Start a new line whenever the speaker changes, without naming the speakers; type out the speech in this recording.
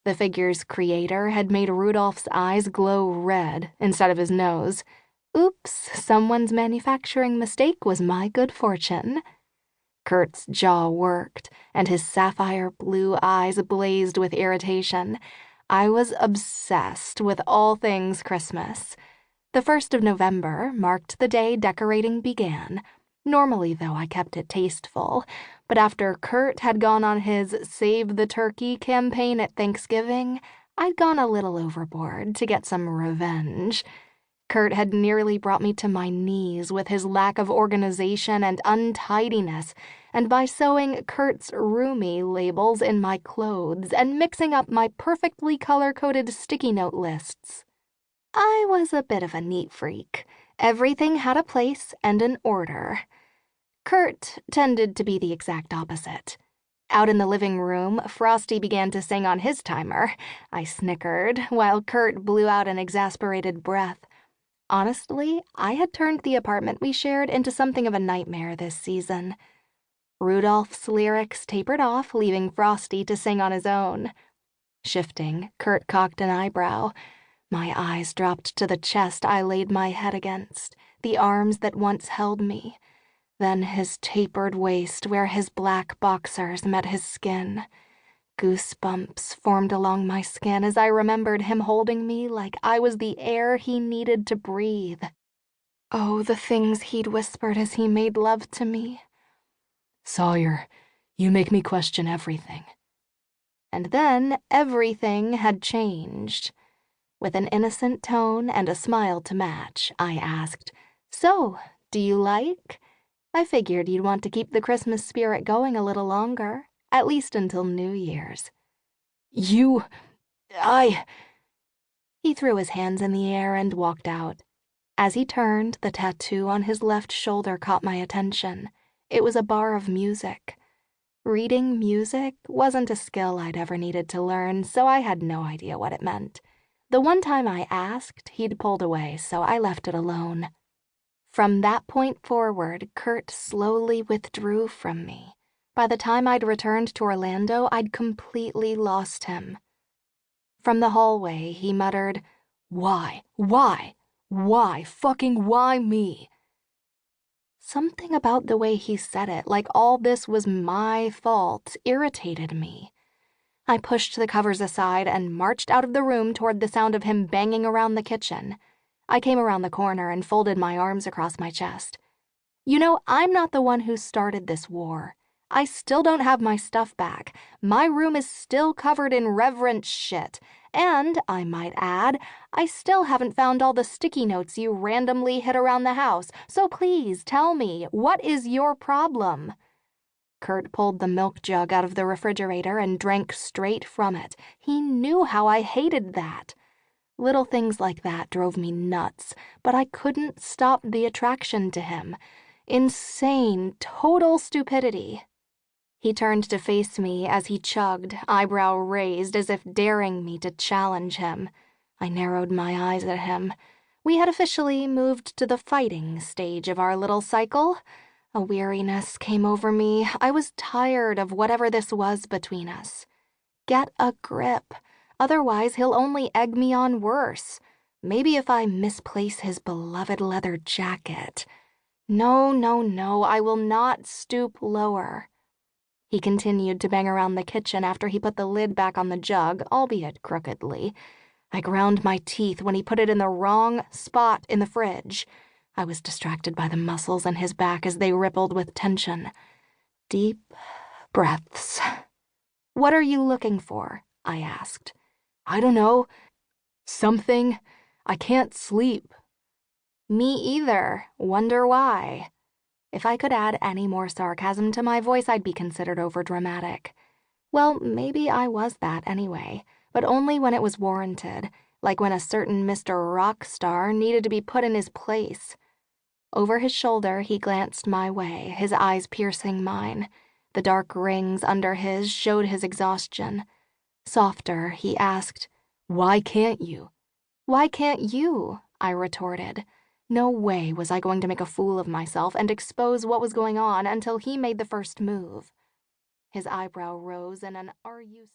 The figure's creator had made Rudolph's eyes glow red instead of his nose. Oops, someone's manufacturing mistake was my good fortune. Kurt's jaw worked, and his sapphire blue eyes blazed with irritation. I was obsessed with all things Christmas. The 1st of November marked the day decorating began. Normally, though, I kept it tasteful, but after Kurt had gone on his Save the Turkey campaign at Thanksgiving, I'd gone a little overboard to get some revenge. Kurt had nearly brought me to my knees with his lack of organization and untidiness, and by sewing Kurt's roomie labels in my clothes and mixing up my perfectly color-coded sticky note lists. I was a bit of a neat freak. Everything had a place and an order. Kurt tended to be the exact opposite. Out in the living room, Frosty began to sing on his timer. I snickered, while Kurt blew out an exasperated breath. Honestly, I had turned the apartment we shared into something of a nightmare this season. Rudolph's lyrics tapered off, leaving Frosty to sing on his own. Shifting, Kurt cocked an eyebrow. My eyes dropped to the chest I laid my head against, the arms that once held me, then his tapered waist where his black boxers met his skin. Goosebumps formed along my skin as I remembered him holding me like I was the air he needed to breathe. Oh, the things he'd whispered as he made love to me. "Sawyer, you make me question everything." And then everything had changed. With an innocent tone and a smile to match, I asked, "So, do you like? I figured you'd want to keep the Christmas spirit going a little longer, at least until New Year's." He threw his hands in the air and walked out. As he turned, the tattoo on his left shoulder caught my attention. It was a bar of music. Reading music wasn't a skill I'd ever needed to learn, so I had no idea what it meant. The one time I asked, he'd pulled away, so I left it alone. From that point forward, Kurt slowly withdrew from me. By the time I'd returned to Orlando, I'd completely lost him. From the hallway, he muttered, Why, fucking why me?" Something about the way he said it, like all this was my fault, irritated me. I pushed the covers aside and marched out of the room toward the sound of him banging around the kitchen. I came around the corner and folded my arms across my chest. You know, I'm not the one who started this war. I still don't have my stuff back. My room is still covered in reverent shit. And, I might add, I still haven't found all the sticky notes you randomly hid around the house. So please tell me, what is your problem? Kurt pulled the milk jug out of the refrigerator and drank straight from it. He knew how I hated that. Little things like that drove me nuts, but I couldn't stop the attraction to him. Insane, total stupidity. He turned to face me as he chugged, eyebrow raised as if daring me to challenge him. I narrowed my eyes at him. We had officially moved to the fighting stage of our little cycle. A weariness came over me. I was tired of whatever this was between us. Get a grip. Otherwise, he'll only egg me on worse. Maybe if I misplace his beloved leather jacket. No, I will not stoop lower. He continued to bang around the kitchen after he put the lid back on the jug, albeit crookedly. I ground my teeth when he put it in the wrong spot in the fridge. I was distracted by the muscles in his back as they rippled with tension. Deep breaths. "What are you looking for?" I asked. "I don't know. Something. I can't sleep." "Me either. Wonder why." If I could add any more sarcasm to my voice, I'd be considered overdramatic. Well, maybe I was that anyway, but only when it was warranted, like when a certain Mr. Rockstar needed to be put in his place. Over his shoulder, he glanced my way, his eyes piercing mine. The dark rings under his showed his exhaustion. Softer, he asked, "Why can't you?" "Why can't you?" I retorted. No way was I going to make a fool of myself and expose what was going on until he made the first move. His eyebrow rose in an "Are you